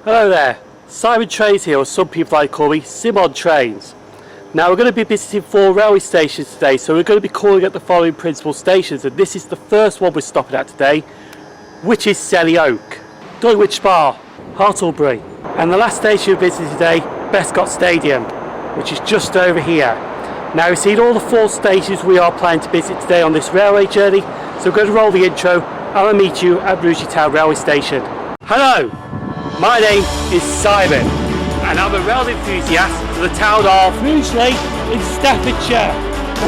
Hello there, Sim0nTrains here, or some people like to call me Sim0nTrains. Now we're going to be visiting 4 railway stations today, so we're going to be calling at the following principal stations, and this is the first one we're stopping at today, which is Selly Oak, Droitwich Spa, Hartlebury, and the last station we're visiting today, Bescot Stadium, which is just over here. Now we've seen all the 4 stations we are planning to visit today on this railway journey, so we're going to roll the intro and I'll meet you at Rugeley Town railway station. Hello, my name is Simon and I'm a rail enthusiast for the town of Rugeley in Staffordshire.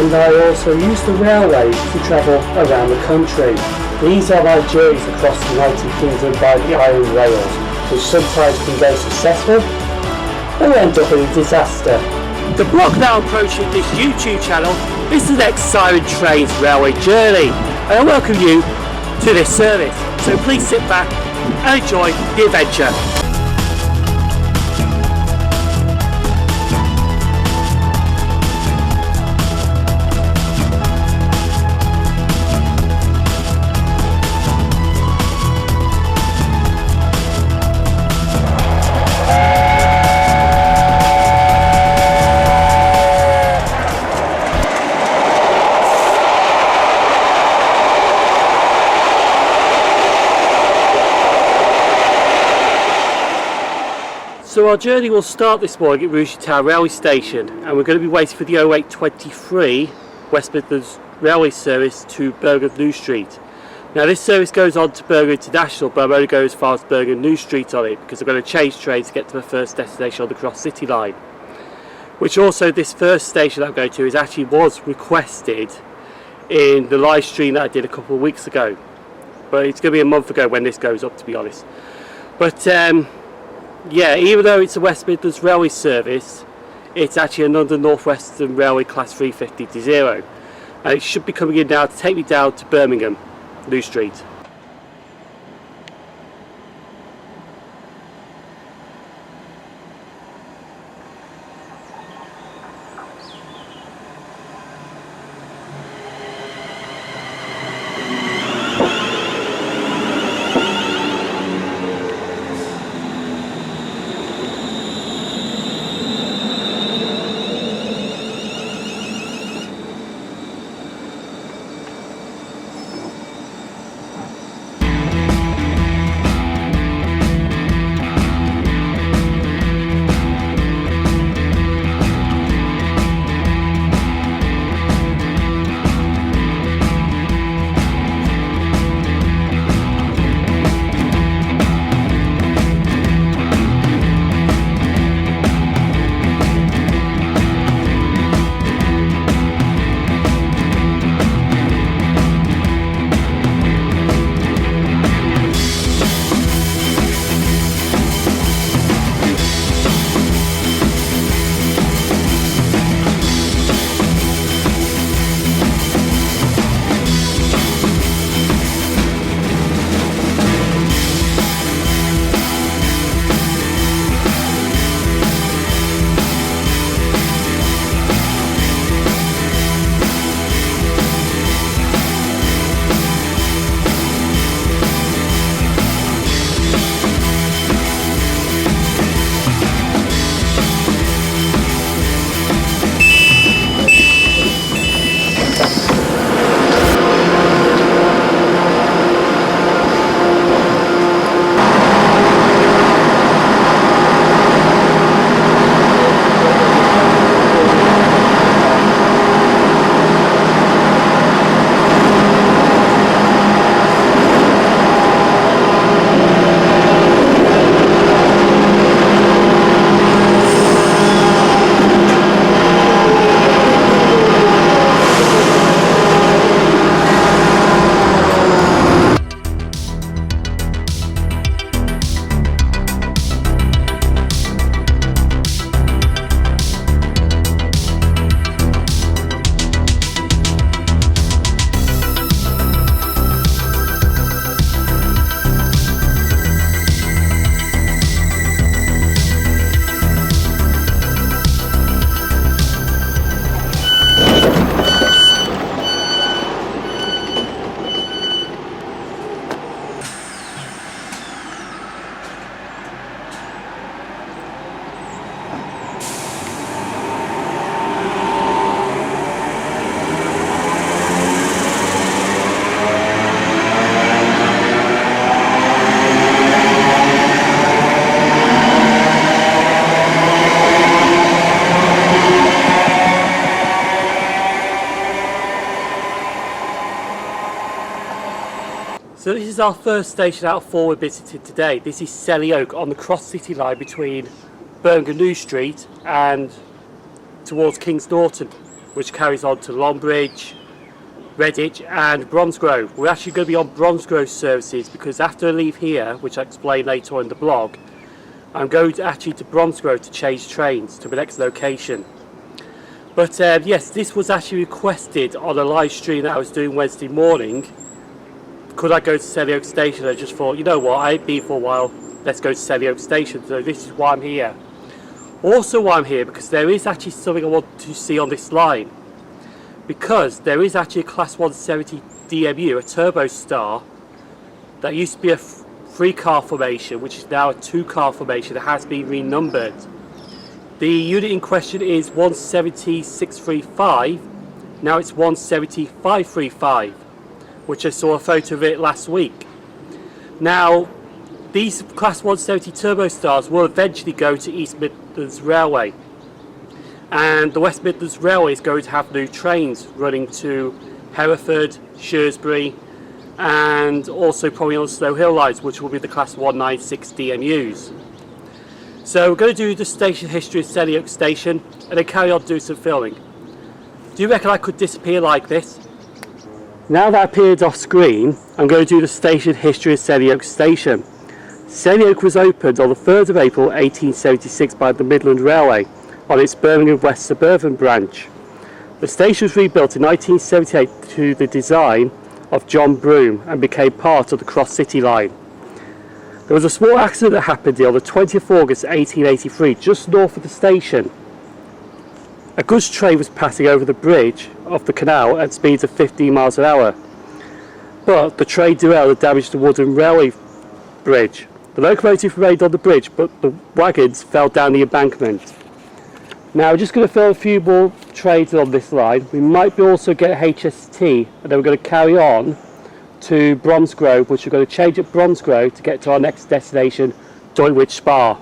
And I also use the railway to travel around the country. These are my journeys across the United Kingdom by the Iron Rails, which sometimes can go successful or end up in a disaster. The block now approaching this YouTube channel is the next Sim0nTrains Railway Journey, and I welcome you to this service, so please sit back and enjoy the adventure. So our journey will start this morning at Rugeley Town railway station, and we're going to be waiting for the 0823 West Midlands Railway Service to Birmingham New Street. Now this service goes on to Birmingham International, but I'm only going as far as Birmingham New Street on it because I'm going to change trains to get to my first destination on the CrossCity Line. Which also, this first station that I'm going to was requested in the live stream that I did a couple of weeks ago. But it's going to be a month ago when this goes up, to be honest. But yeah, even though it's a West Midlands Railway Service, it's actually a London North Western Railway Class 350-0, and it should be coming in now to take me down to Birmingham New Street. So this is our first station out of 4 we're visiting today. This is Selly Oak on the CrossCity Line between Birmingham New Street and towards Kings Norton, which carries on to Longbridge, Redditch and Bromsgrove. We're actually going to be on Bromsgrove services because after I leave here, which I'll explain later on in the blog, I'm going to Bromsgrove to change trains to the next location. But yes, this was actually requested on a live stream that I was doing Wednesday morning. Could I go to Selly Oak Station? I just thought, you know what, I ain't been for a while, let's go to Selly Oak Station. So this is why I'm here. Also why I'm here, because there is actually something I want to see on this line. Because there is actually a Class 170 DMU, a turbo star, that used to be a 3-car formation, which is now a 2-car formation that has been renumbered. The unit in question is 170-635, now it's 170-535, which I saw a photo of it last week. Now, these Class 170 turbo stars will eventually go to East Midlands Railway, and the West Midlands Railway is going to have new trains running to Hereford, Shrewsbury, and also probably on the Snow Hill lines, which will be the Class 196 DMUs. So we're going to do the station history of Selly Oak Station and then carry on doing some filming. Do you reckon I could disappear like this? Now that I appeared off screen, I'm going to do the station history of Selly Oak Station. Selly Oak was opened on the 3rd of April 1876 by the Midland Railway on its Birmingham West suburban branch. The station was rebuilt in 1978 to the design of John Broome and became part of the CrossCity Line. There was a small accident that happened on the 20th of August 1883 just north of the station. A goods train was passing over the bridge of the canal at speeds of 15 miles an hour, but the train derailed and damaged the wooden railway bridge. The locomotive remained on the bridge, but the wagons fell down the embankment. Now we're just going to fill a few more trains on this line. We might also get a HST, and then we're going to carry on to Bromsgrove, which we're going to change at Bromsgrove to get to our next destination, Droitwich Spa.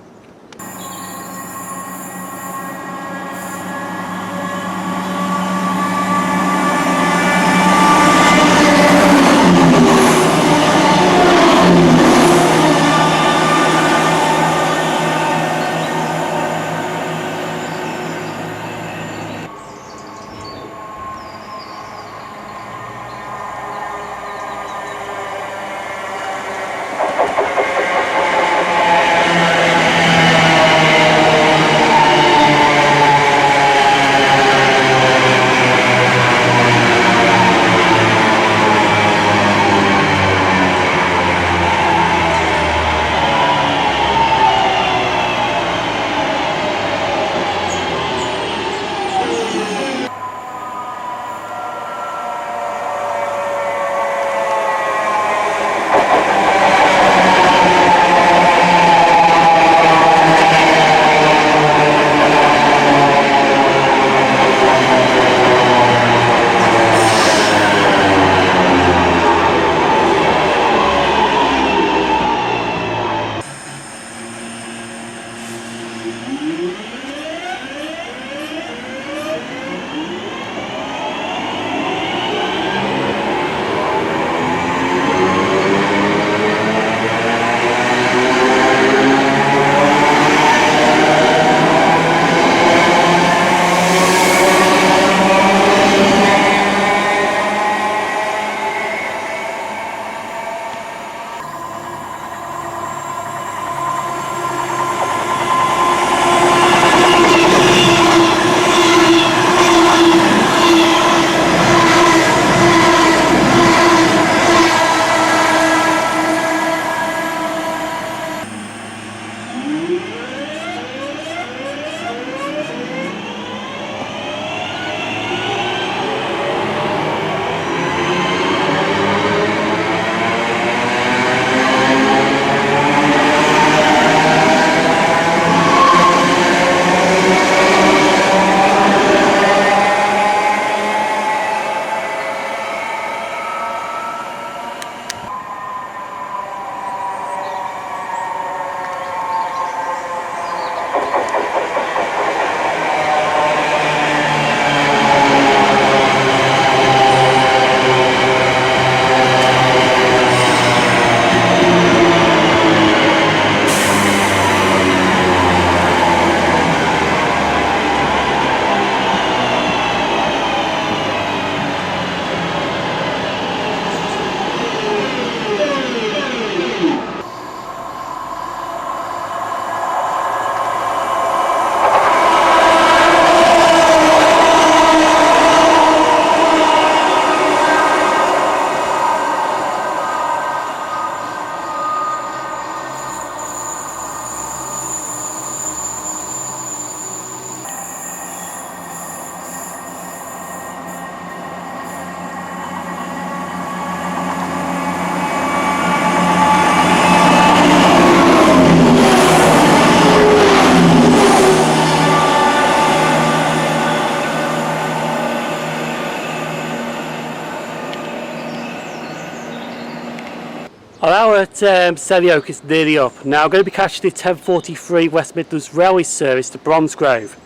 Our hour at Selly Oak is nearly up. Now I'm going to be catching the 10:43 West Midlands Railway Service to Bromsgrove.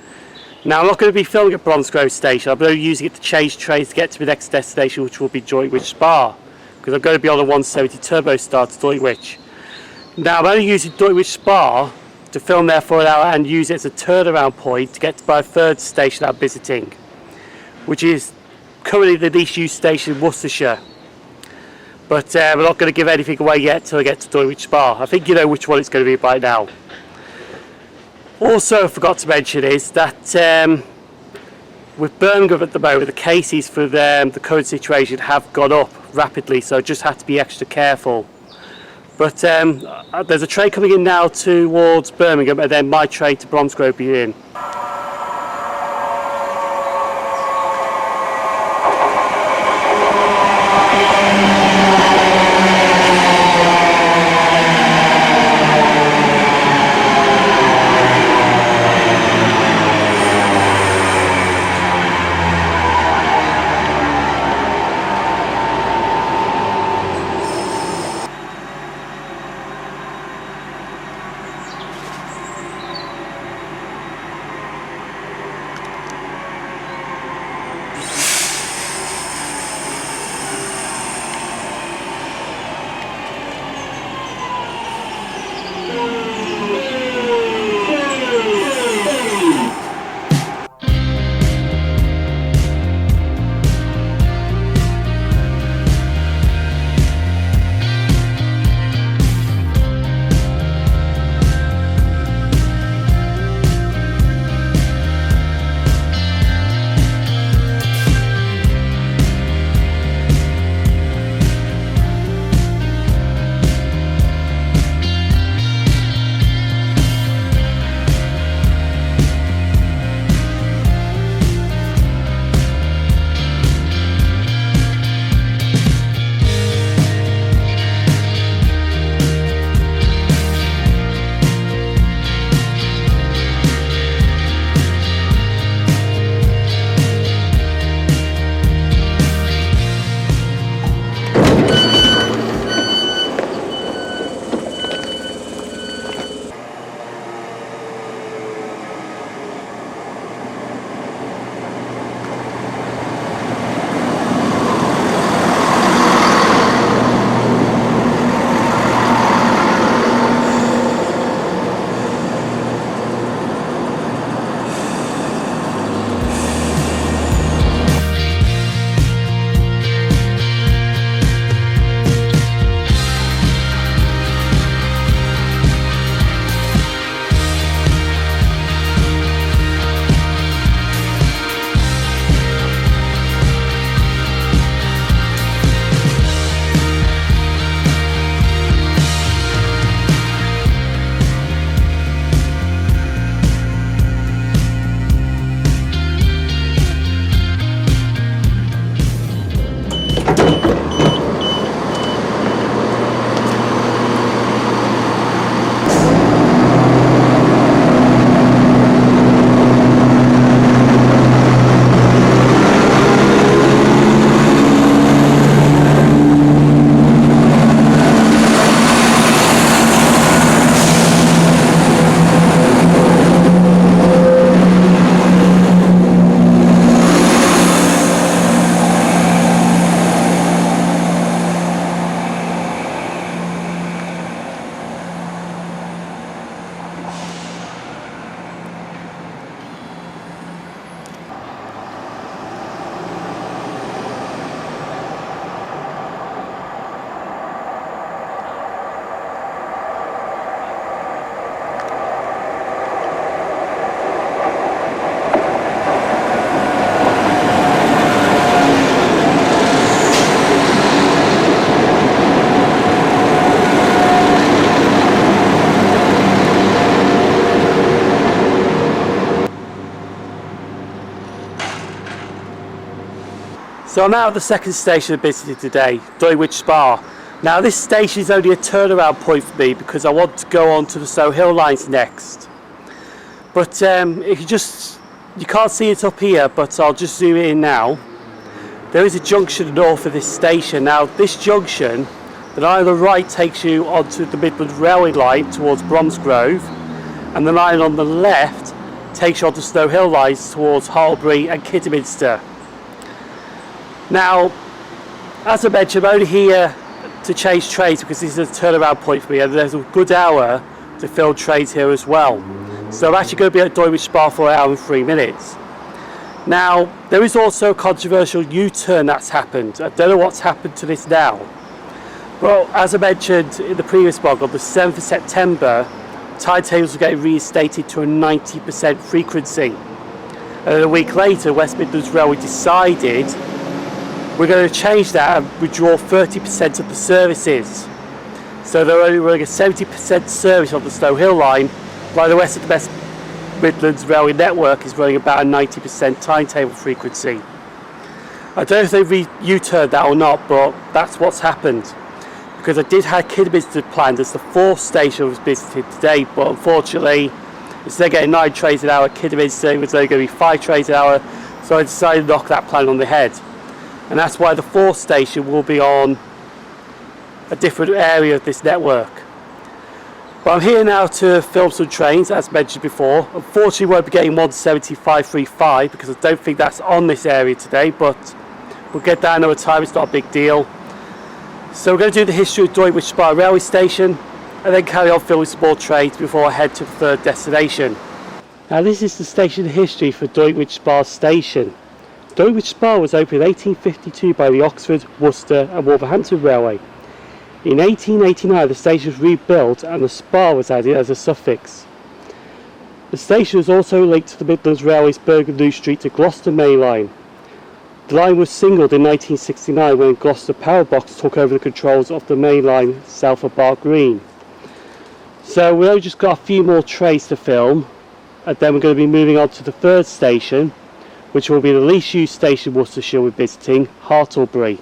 Now I'm not going to be filming at Bromsgrove Station, I'm going to be using it to change trains to get to my next destination, which will be Droitwich Spa, because I'm going to be on a 170 Turbo Star to Droitwich. Now I'm only using Droitwich Spa to film there for an hour and use it as a turnaround point to get to my third station I'm visiting, which is currently the Least Used Station in Worcestershire. But we're not going to give anything away yet till I get to Droitwich Spa. I think you know which one it's going to be by now. Also, I forgot to mention is that with Birmingham at the moment, the cases for the current situation have gone up rapidly, so I just have to be extra careful. But there's a train coming in now towards Birmingham, and then my train to Bromsgrove will be in. So I'm out at the second station of visiting today, Droitwich Spa. Now this station is only a turnaround point for me because I want to go on to the Sohill lines next. But if you can't see it up here, but I'll just zoom in now. There is a junction north of this station. Now this junction The line on the right takes you onto the Midlands Railway line towards Bromsgrove, and the line on the left takes you onto Snow Hill lines towards Hartlebury and Kidderminster. Now, as I mentioned, I'm only here to change trains because this is a turnaround point for me, and there's a good hour to film trains here as well. So I'm actually going to be at Droitwich Spa for an hour and 3 minutes. Now, there is also a controversial U-turn that's happened. I don't know what's happened to this now. Well, as I mentioned in the previous blog, on the 7th of September, timetables are getting reinstated to a 90% frequency. And a week later, West Midlands Railway decided we're going to change that and withdraw 30% of the services. So they're only running a 70% service on the Snow Hill line, while the rest of the West Midlands Railway network is running about a 90% timetable frequency. I don't know if they've U-turned that or not, but that's what's happened. Because I did have Kidderminster planned as the 4th station I was visited today, but unfortunately, instead of getting 9 trains an hour at Kidderminster, it was only going to be 5 trains an hour, so I decided to knock that plan on the head. And that's why the 4th station will be on a different area of this network. But I'm here now to film some trains, as mentioned before. Unfortunately, we won't be getting 17535 because I don't think that's on this area today, but we'll get that another time, it's not a big deal. So we're going to do the history of Droitwich Spa railway station and then carry on filming some more trains before I head to the 3rd destination. Now this is the station history for Droitwich Spa station. Droitwich Spa was opened in 1852 by the Oxford, Worcester and Wolverhampton Railway. In 1889 the station was rebuilt and the Spa was added as a suffix. The station was also linked to the Midlands Railway's Birmingham New Street to Gloucester Main Line. The line was singled in 1969 when Gloucester Power Box took over the controls of the main line south of Bark Green. So we've only just got a few more trains to film, and then we're going to be moving on to the 3rd station, which will be the least used station Worcestershire we're visiting, Hartlebury.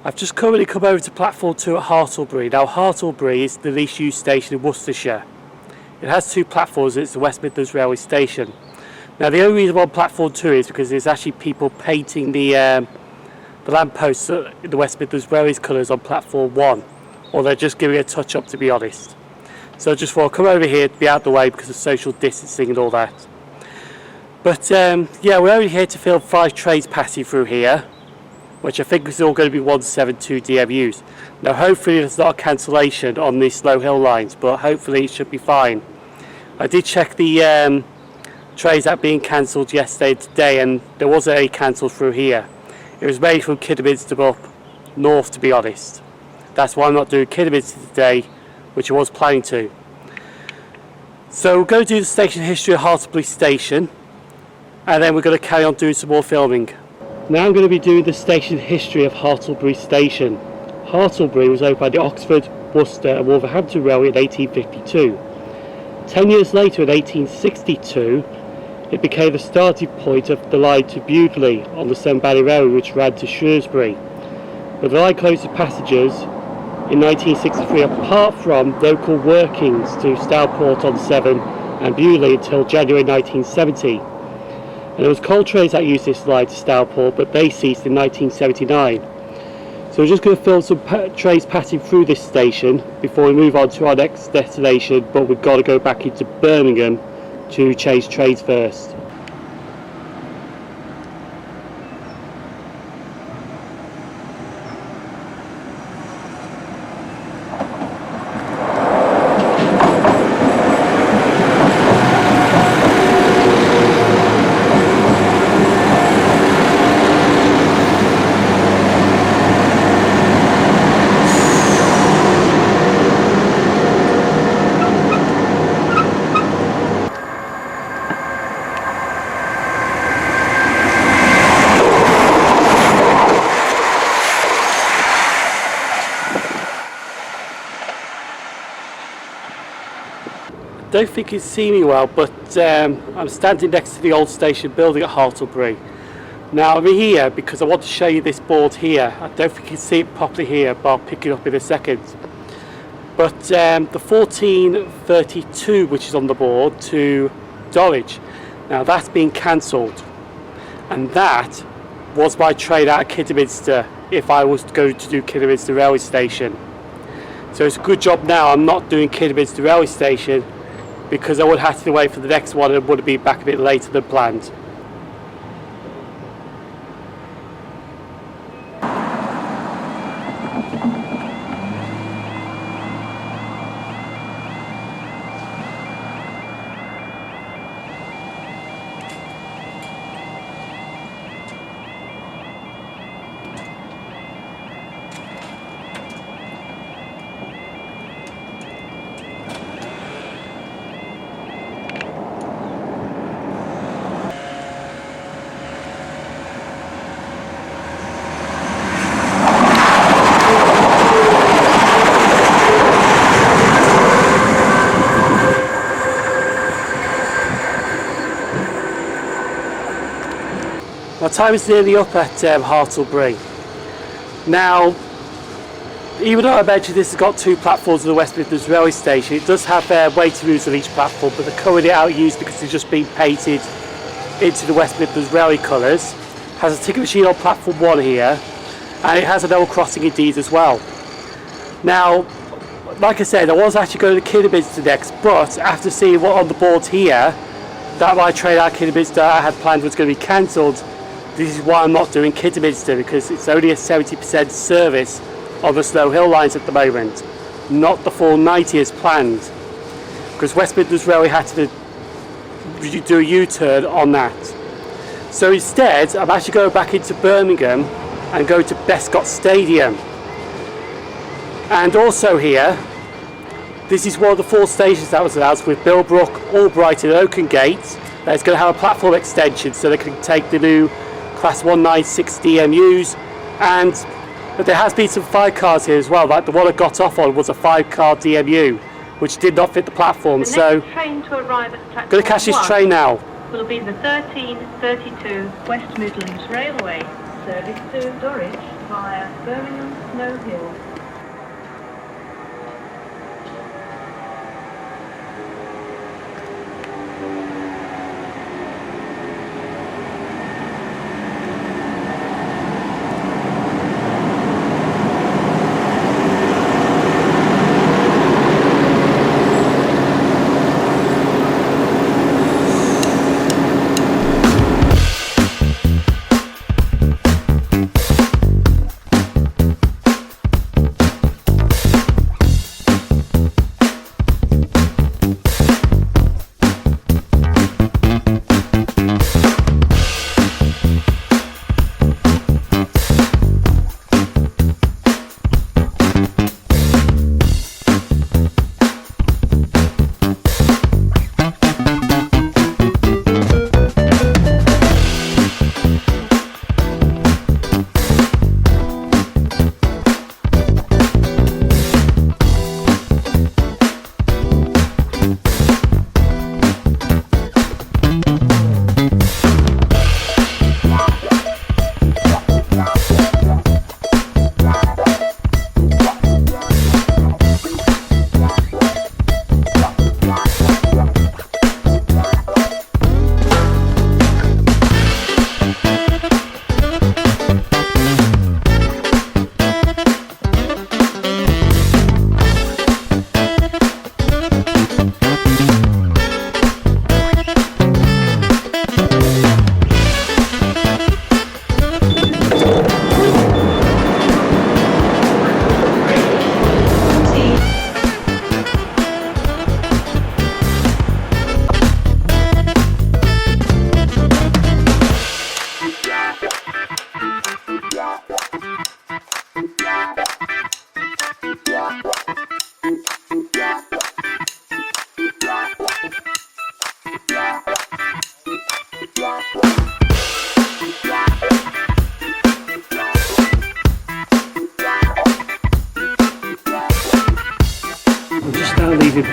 I've just currently come over to platform 2 at Hartlebury. Now Hartlebury is the least used station in Worcestershire. It has 2 platforms, it's the West Midlands Railway Station. Now the only reason I'm on platform 2 is because there's actually people painting the lampposts in the West Midlands Railway's colours on platform 1. Or they're just giving it a touch up, to be honest. So I just thought I'll come over here to be out of the way because of social distancing and all that. But yeah, we're only here to film 5 trains passing through here, which I think is all going to be 172 DMUs. Now hopefully there's not a cancellation on the slow hill lines, but hopefully it should be fine. I did check the trains that being cancelled yesterday and today, and there wasn't any cancelled through here. It was made from Kidderminster up north, to be honest. That's why I'm not doing Kidderminster today, which I was planning to. So we're going to do the station history of Hartlebury Station, and then we're going to carry on doing some more filming. Now I'm going to be doing the station history of Hartlebury Station. Hartlebury was opened by the Oxford, Worcester and Wolverhampton Railway in 1852. 10 years later, in 1862, it became the starting point of the line to Rugeley on the Sim0nTrains Railway, which ran to Shrewsbury. But the line closed to passengers in 1963, apart from local workings to Stourport on 7 and Rugeley until January 1970. And there was coal trains that used this line to Stourport, but they ceased in 1979. So we're just going to film some trains passing through this station before we move on to our next destination, but we've got to go back into Birmingham to change trains first. I don't think you can see me well, but I'm standing next to the old station building at Hartlebury. Now I'm here because I want to show you this board here. I don't think you can see it properly here, but I'll pick it up in a second. But the 1432, which is on the board, to Dorridge, now that's been cancelled, and that was my train out of Kidderminster if I was going to do Kidderminster Railway Station. So it's a good job now I'm not doing Kidderminster Railway Station, because I would have to wait for the next one and would have been back a bit later than planned. Our time is nearly up at Hartlebury. Now, even though I mentioned this has got 2 platforms of the West Midlands Railway Station, it does have waiting rooms on each platform, but they're currently out of use because they've just been painted into the West Midlands Railway colours. Has a ticket machine on platform 1 here, and it has an level crossing indeed as well. Now, like I said, I was actually going to Kidderminster next, but after seeing what on the board here, that my train out of Kidderminster I had planned was going to be cancelled. This is why I'm not doing Kidderminster, because it's only a 70% service on the slow hill lines at the moment, not the full 90 as planned, because West Midlands Railway had to do a U-turn on that. So instead I'm actually going back into Birmingham and go to Bescot Stadium. And also here, this is one of the 4 stations that was announced with Millbrook, Albrighton and Oakengate. That's going to have a platform extension so they can take the new Class 196 DMUs, but there has been some 5 cars here as well. Like the one I got off on was a 5-car DMU, which did not fit the platform. So train to arrive at platform going to catch this train now. Will be the 1332 West Midlands Railway. service to Dorridge via Birmingham Snow Hill.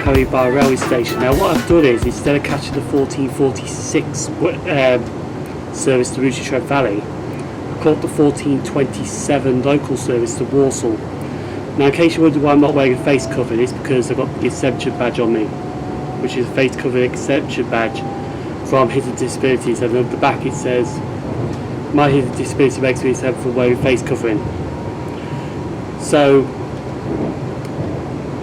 Hartlebury railway station. Now what I've done is, instead of catching the 1446 service to Worcestershire Valley, I caught the 1427 local service to Walsall. Now in case you wonder why I'm not wearing a face cover, it's because I've got the exemption badge on me, which is a face cover exemption badge from hidden disabilities, and at the back it says my hidden disability makes me exempt from wearing face covering. So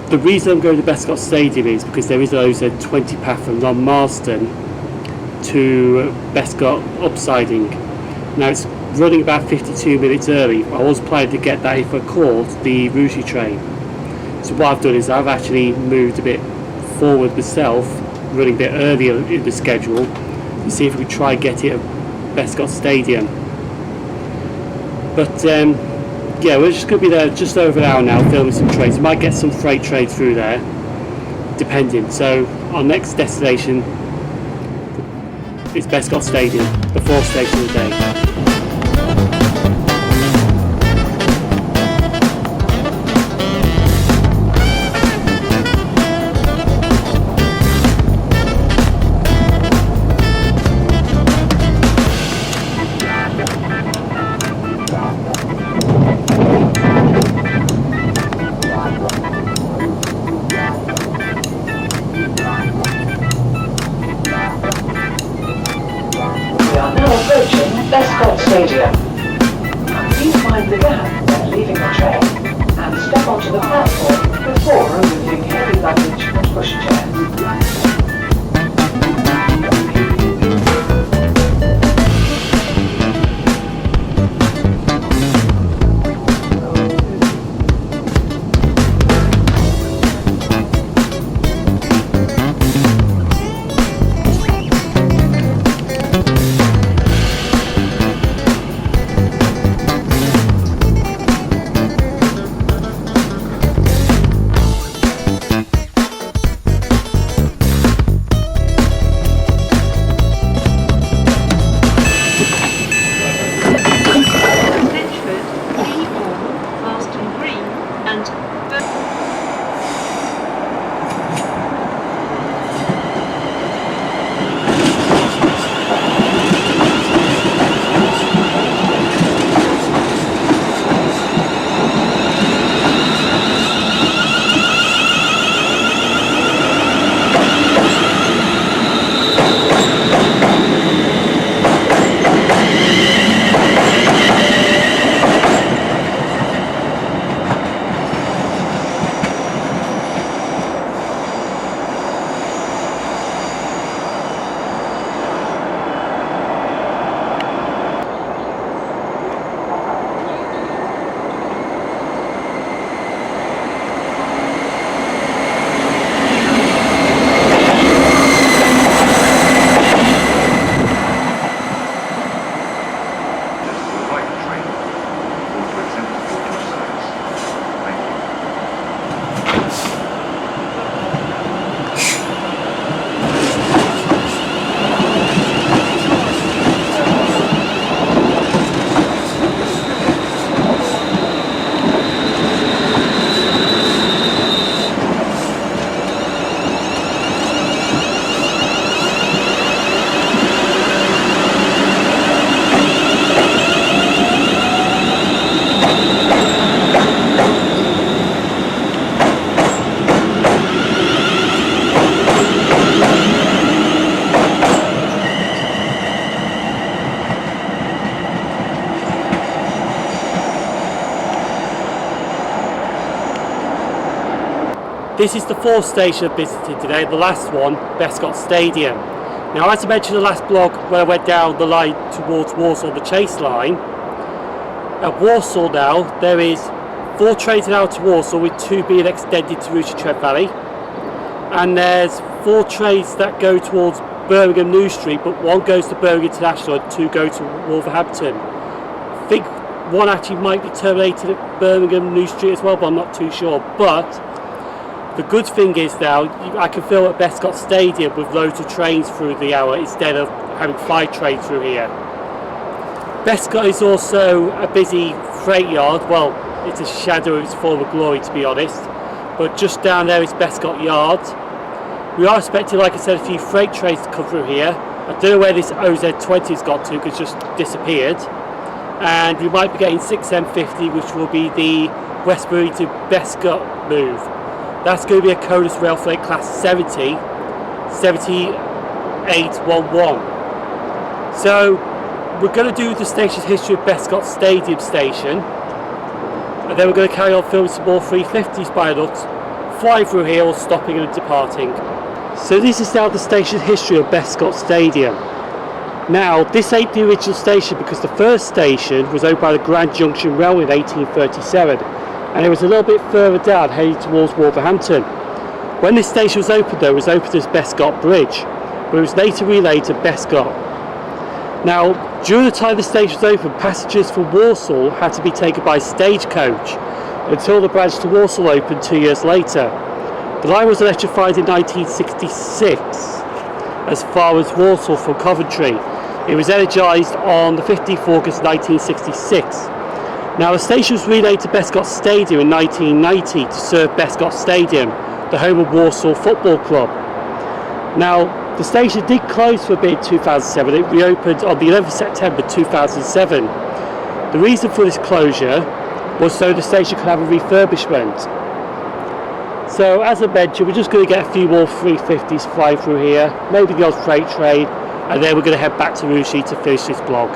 the reason I'm going to Bescot Stadium is because there is a OZ20 path from Long Marston to Bescot upsiding. Now it's running about 52 minutes early. I was planning to get that if I caught the Rugeley train. So what I've done is I've actually moved a bit forward myself, running a bit earlier in the schedule, to see if we could try and get it at Bescot Stadium. But yeah, we're just going to be there just over an hour now, filming some trains. We might get some freight train through there, depending. So our next destination is Bescot Stadium, the fourth station of the day. Bescot Stadium. Please mind the gap when leaving the train and step onto the platform before removing heavy luggage and pushchairs. This is the fourth station I visited today, the last one, Bescot Stadium. Now, as I mentioned in the last blog, when I went down the line towards Walsall, the Chase line, at Walsall now, there is 4 trains an hour to Walsall, with 2 being extended to Rugeley Trent Valley. And there's 4 trains that go towards Birmingham New Street, but 1 goes to Birmingham International and 2 go to Wolverhampton. I think 1 actually might be terminated at Birmingham New Street as well, but I'm not too sure. But the good thing is now, I can fill at Bescot Stadium with loads of trains through the hour instead of having 5 trains through here. Bescot is also a busy freight yard. Well, it's a shadow of its former glory, to be honest. But just down there is Bescot Yard. We are expecting, like I said, a few freight trains to come through here. I don't know where this OZ20 has got to, because it's just disappeared. And we might be getting 6M50, which will be the Westbury to Bescot move. That's going to be a Conus Rail Freight Class 7811. So we're going to do the station's history of Bescot Stadium Station, and then we're going to carry on filming some more 350s by us, flying through here or stopping and departing. So this is now the station's history of Bescot Stadium. Now, this ain't the original station, because the first station was owned by the Grand Junction Railway in 1837, and it was a little bit further down, heading towards Wolverhampton. When this station was opened, though, it was opened as Bescot Bridge, but it was later renamed to Bescot. Now, during the time the station was open, passengers from Walsall had to be taken by stagecoach until the branch to Walsall opened 2 years later. The line was electrified in 1966 as far as Walsall from Coventry. It was energised on the 15th of August 1966. Now, the station was renamed to Bescot Stadium in 1990 to serve Bescot Stadium, the home of Walsall Football Club. Now, the station did close for a bit in 2007. It reopened on the 11th of September 2007. The reason for this closure was so the station could have a refurbishment. So, as I mentioned, we're just going to get a few more 350s flying through here, maybe the odd freight train, and then we're going to head back to Rugeley to finish this vlog.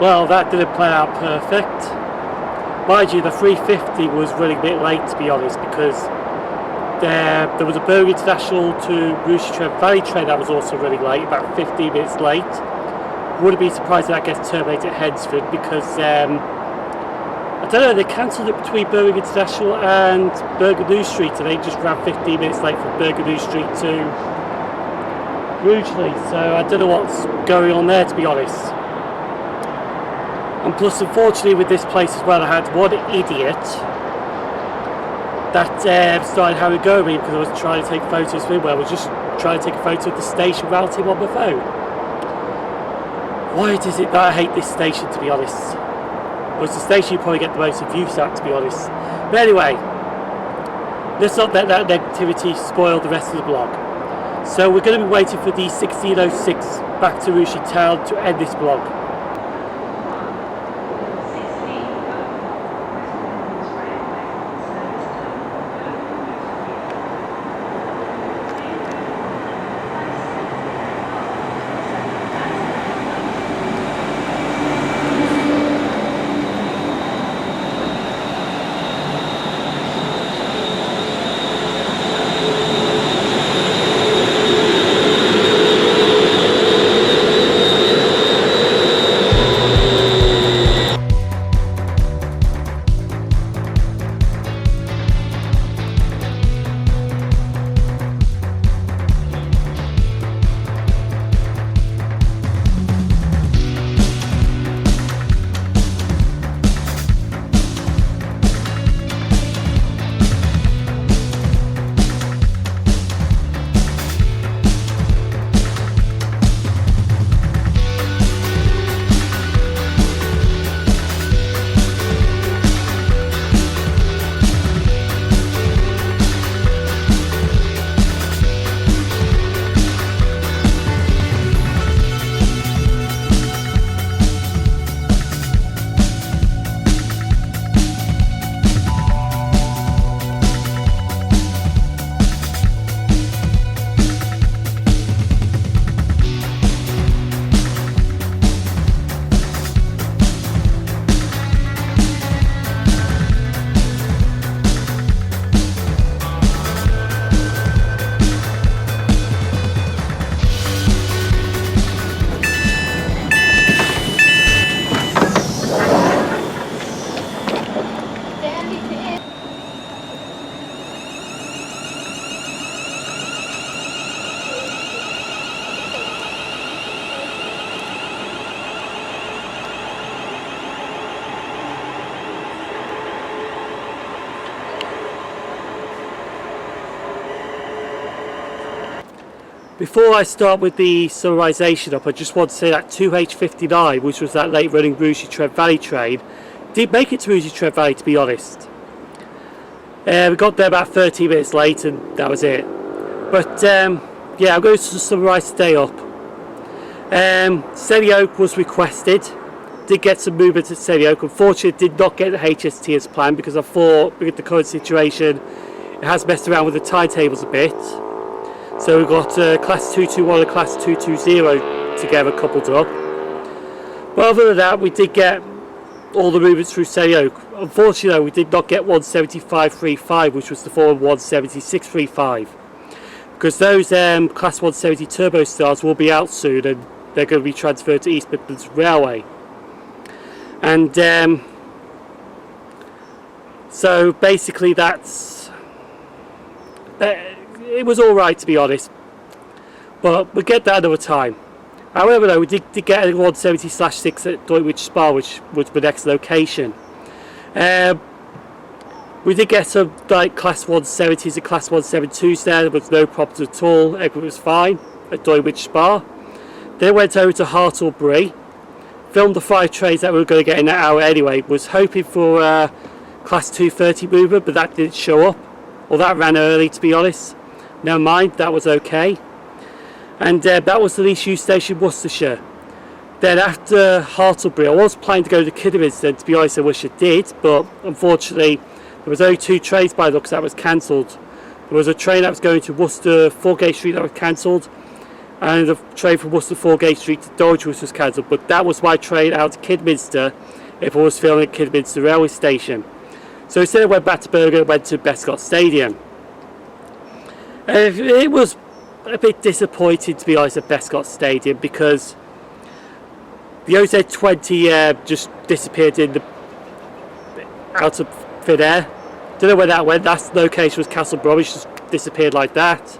Well, that didn't play out perfect. Mind you, the 350 was running a bit late, to be honest, because there was a Birmingham International to Worcestershire Valley train that was also running late, about 15 minutes late. Wouldn't be surprised if that gets terminated at Hednesford, because I don't know, they cancelled it between Birmingham International and Birmingham New Street, and they just ran 15 minutes late from Birmingham New Street to Rugeley, so I don't know what's going on there, to be honest. And plus, unfortunately, with this place as well, I had one idiot that started having a go at me because I was trying to take photos of him. Well, I was just trying to take a photo of the station without him on my phone. Why is it that I hate this station, to be honest? Well, it's the station you probably get the most abuse at, to be honest. But anyway, let's not let that negativity spoil the rest of the vlog. So we're going to be waiting for the 1606 back to Rugeley Town to end this vlog. Before I start with the summarisation up, I just want to say that 2H59, which was that late running Rugeley Valley train, did make it to Rugeley Valley, to be honest. We got there about 30 minutes late and that was it. But yeah, I'm going to summarise today up. Selly Oak was requested. Did get some movement at Selly Oak. Unfortunately, did not get the HST as planned because I thought with the current situation it has messed around with the timetables a bit. So we've got class 221 and class 220 together coupled up. But other than that, we did get all the movements through Selly Oak. Unfortunately, we did not get 175.35, which was the former 176.35. Because those class 170 turbo stars will be out soon and they're going to be transferred to East Midlands Railway. And so basically that's it was alright, to be honest, but we'll get that another time. However though, we did get a 170/6 at Droitwich Spa, which was the next location. We did get some like class 170s and class 172s there was no problems at all, everything was fine at Droitwich Spa. Then went over to Hartlebury, filmed the 5 trains that we were going to get in that hour anyway, was hoping for class 230 movement, but that didn't show up, or that ran early, to be honest. Never mind, that was okay. And that was the least used station, Worcestershire. Then after Hartlebury, I was planning to go to Kidderminster, to be honest I wish I did, but unfortunately there was only 2 trains by the looks that was cancelled. There was a train that was going to Worcester, Foregate Street, that was cancelled, and the train from Worcester Foregate Street to Dorridge was cancelled, but that was my train out to Kidminster if I was filming at Kidminster Railway Station. So instead I went back to Birmingham and went to Bescot Stadium. It was a bit disappointing, to be honest, at Bescot Stadium, because the OZ20 just disappeared out of thin air. Don't know where that went. That location was Castle Bromwich, just disappeared like that.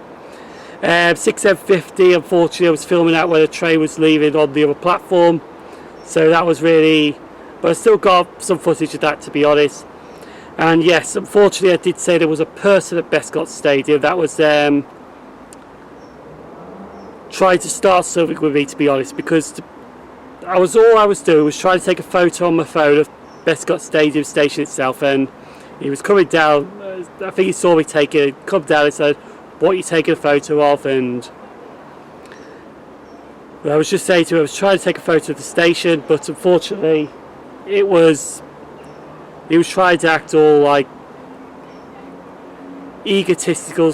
6M50, unfortunately, I was filming out where the train was leaving on the other platform, so that was really, but I still got some footage of that, to be honest. And yes, unfortunately, I did say there was a person at Bescot Stadium that was trying to start something with me, to be honest, because all I was doing was trying to take a photo on my phone of Bescot Stadium station itself, and he was coming down. I think he saw me take it, come down and said, "What are you taking a photo of?" And I was just saying to him, I was trying to take a photo of the station, but unfortunately he was trying to act all like egotistical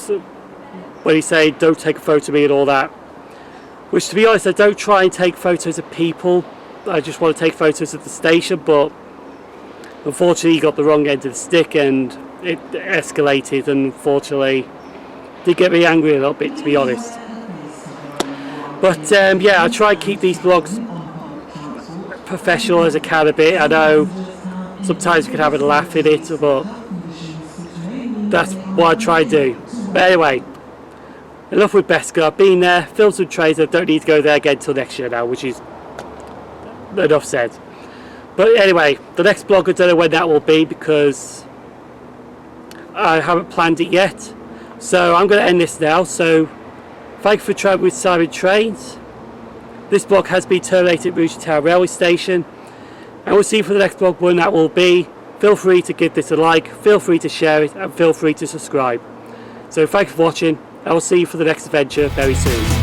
when he said, "Don't take a photo of me," and all that. Which, to be honest, I don't try and take photos of people, I just want to take photos of the station, but unfortunately he got the wrong end of the stick and it escalated, and unfortunately did get me angry a little bit, to be honest. But yeah, I try and keep these vlogs professional as I can a bit. I know sometimes you can have a laugh in it, but that's what I try to do. But anyway, enough with Bescot. I've been there, filmed some trains. I don't need to go there again until next year now, which is enough said. But anyway, the next vlog, I don't know when that will be because I haven't planned it yet. So I'm going to end this now. So thank you for travelling with Sim0nTrains. This vlog has been terminated at Rugeley Town Railway Station, and we'll see you for the next vlog when that will be. Feel free to give this a like, feel free to share it, and feel free to subscribe. So thank you for watching. I will see you for the next adventure very soon.